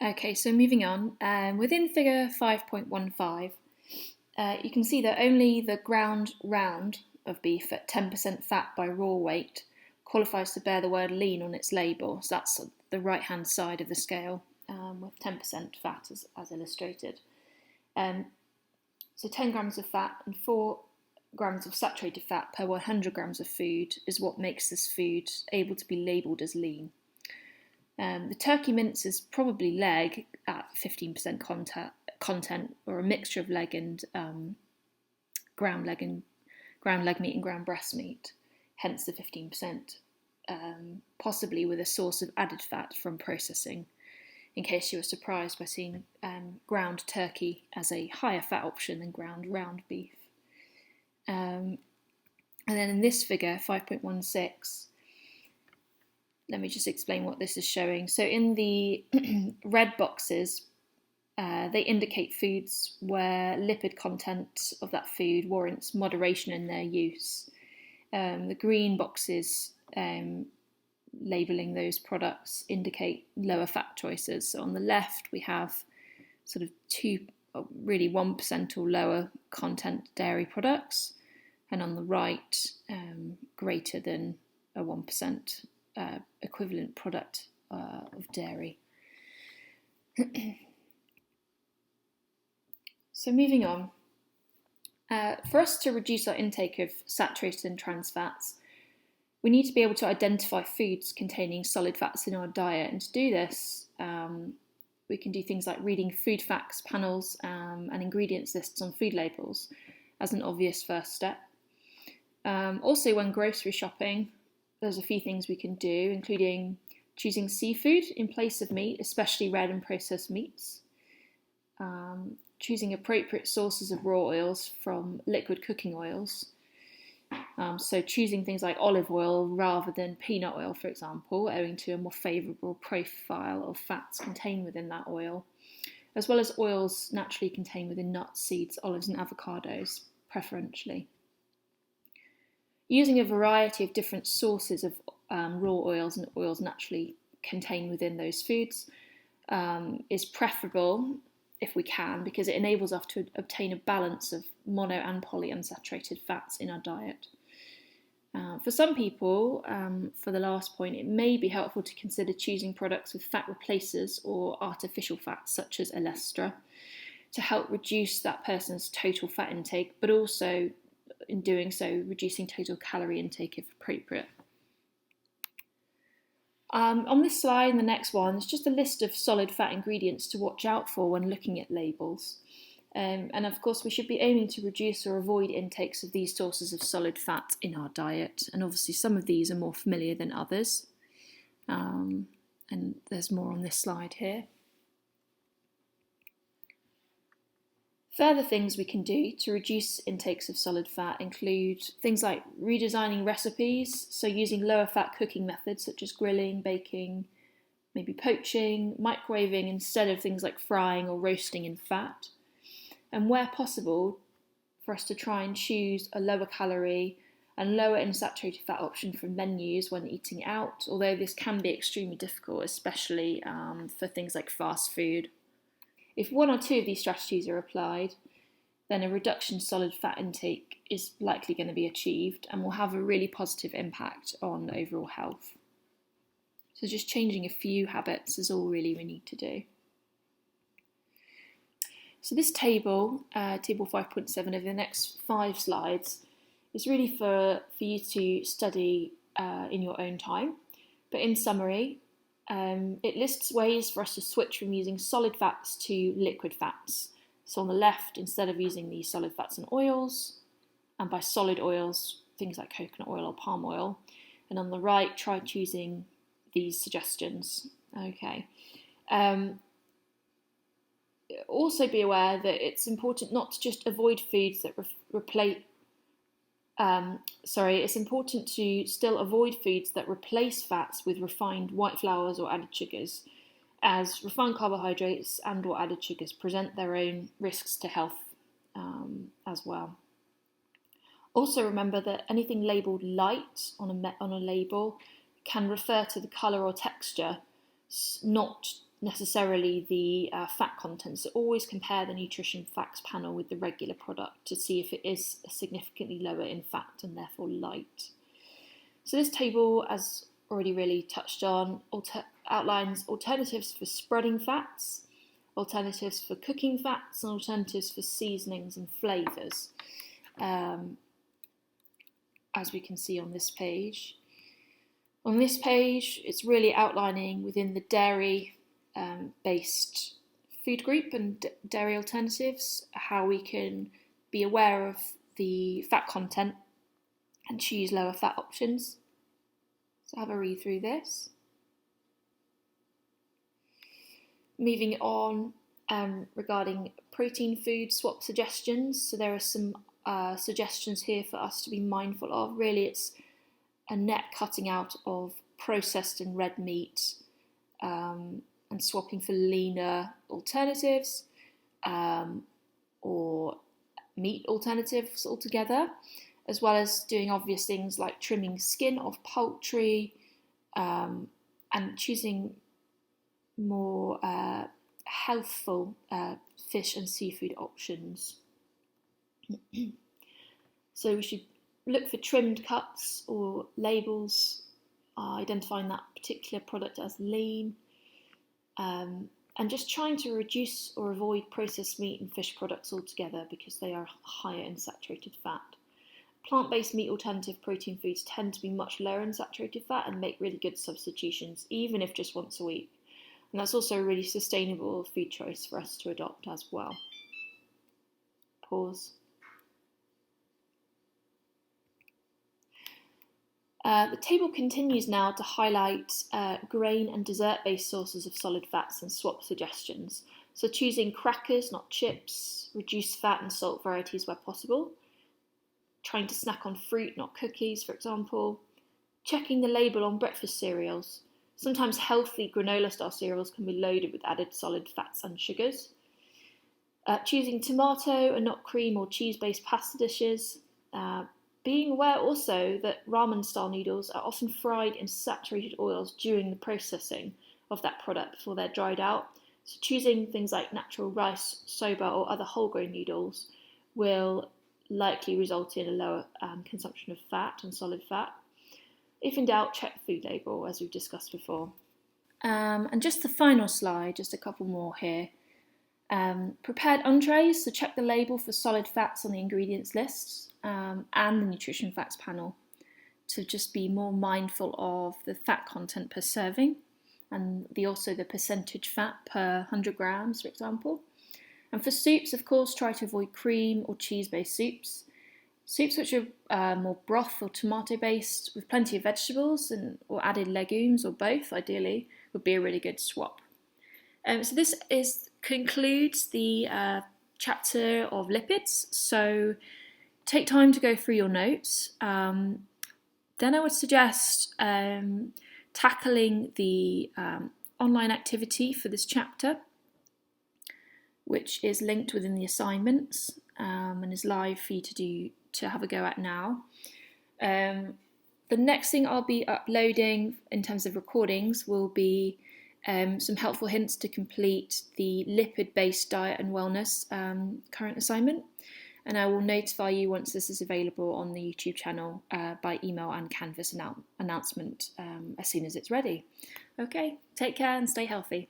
Okay, so moving on, within figure 5.15, you can see that only the ground round of beef at 10% fat by raw weight qualifies to bear the word lean on its label. So that's the right-hand side of the scale with 10% fat as illustrated. So 10 grams of fat and 4 grams of saturated fat per 100 grams of food is what makes this food able to be labelled as lean. The turkey mince is probably leg at 15% content, or a mixture of leg and ground leg meat and ground breast meat, hence the 15%, possibly with a source of added fat from processing, in case you were surprised by seeing ground turkey as a higher fat option than ground round beef. And then in this figure, 5.16, let me just explain what this is showing. So in the red boxes, they indicate foods where lipid content of that food warrants moderation in their use. The green boxes labelling those products indicate lower fat choices. So on the left, we have sort of 1% or lower content dairy products, and on the right, greater than a 1% equivalent product of dairy. So moving on, for us to reduce our intake of saturated and trans fats, we need to be able to identify foods containing solid fats in our diet, and to do this, we can do things like reading food facts panels and ingredients lists on food labels as an obvious first step. Also, when grocery shopping, there's a few things we can do, including choosing seafood in place of meat, especially red and processed meats. Choosing appropriate sources of raw oils from liquid cooking oils. So choosing things like olive oil rather than peanut oil, for example, owing to a more favourable profile of fats contained within that oil, as well as oils naturally contained within nuts, seeds, olives and avocados, preferentially. Using a variety of different sources of raw oils and oils naturally contained within those foods is preferable if we can, because it enables us to obtain a balance of mono and polyunsaturated fats in our diet. For some people, for the last point, it may be helpful to consider choosing products with fat replacers or artificial fats such as olestra to help reduce that person's total fat intake, but also in doing so, reducing total calorie intake if appropriate. On this slide and the next one, it's just a list of solid fat ingredients to watch out for when looking at labels. And of course, we should be aiming to reduce or avoid intakes of these sources of solid fat in our diet. And obviously, some of these are more familiar than others. And there's more on this slide here. Further things we can do to reduce intakes of solid fat include things like redesigning recipes, so using lower fat cooking methods such as grilling, baking, maybe poaching, microwaving instead of things like frying or roasting in fat. And where possible, for us to try and choose a lower calorie and lower in saturated fat option from menus when eating out, although this can be extremely difficult, especially for things like fast food. If one or two of these strategies are applied, then a reduction in solid fat intake is likely going to be achieved and will have a really positive impact on overall health. So just changing a few habits is all really we need to do. So this table, table 5.7 over the next 5 slides, is really for you to study in your own time. But in summary, it lists ways for us to switch from using solid fats to liquid fats. So on the left, instead of using these solid fats and oils, and by solid oils, things like coconut oil or palm oil, and on the right, try choosing these suggestions. Okay. Also be aware that it's important not to just avoid foods that it's important to still avoid foods that replace fats with refined white flours or added sugars, as refined carbohydrates and or added sugars present their own risks to health as well. Also remember that anything labelled light on a label can refer to the colour or texture, not necessarily the fat content. So always compare the nutrition facts panel with the regular product to see if it is significantly lower in fat and therefore light. So this table, as already really touched on, outlines alternatives for spreading fats, alternatives for cooking fats, and alternatives for seasonings and flavours, as we can see on this page. On this page, it's really outlining within the dairy-based food group and dairy alternatives how we can be aware of the fat content and choose lower fat options. So have a read through this. Moving on, regarding protein food swap suggestions. So there are some suggestions here for us to be mindful of. Really, it's a net cutting out of processed and red meat and swapping for leaner alternatives or meat alternatives altogether, as well as doing obvious things like trimming skin off poultry and choosing more healthful fish and seafood options. So we should look for trimmed cuts or labels identifying that particular product as lean, and just trying to reduce or avoid processed meat and fish products altogether because they are higher in saturated fat. Plant-based meat alternative protein foods tend to be much lower in saturated fat and make really good substitutions, even if just once a week. And that's also a really sustainable food choice for us to adopt as well. Pause. The table continues now to highlight grain and dessert-based sources of solid fats and swap suggestions. So choosing crackers, not chips, reduced fat and salt varieties where possible, trying to snack on fruit, not cookies, for example, checking the label on breakfast cereals. Sometimes healthy granola-style cereals can be loaded with added solid fats and sugars. Choosing tomato and not cream or cheese-based pasta dishes. Being aware also that ramen-style noodles are often fried in saturated oils during the processing of that product before they're dried out. So choosing things like natural rice, soba or other whole grain noodles will likely result in a lower consumption of fat and solid fat. If in doubt, check the food label, as we've discussed before. And just the final slide, just a couple more here. Prepared entrees, so check the label for solid fats on the ingredients lists and the nutrition facts panel to just be more mindful of the fat content per serving and also the percentage fat per 100 grams, for example. And for soups, of course, try to avoid cream or cheese-based soups. Soups which are more broth or tomato-based with plenty of vegetables or added legumes or both, ideally, would be a really good swap. So this concludes the chapter of lipids. So take time to go through your notes. Then I would suggest tackling the online activity for this chapter, which is linked within the assignments and is live for you to have a go at now. The next thing I'll be uploading in terms of recordings will be some helpful hints to complete the lipid-based diet and wellness current assignment, and I will notify you once this is available on the YouTube channel by email and Canvas announcement as soon as it's ready. Okay, take care and stay healthy.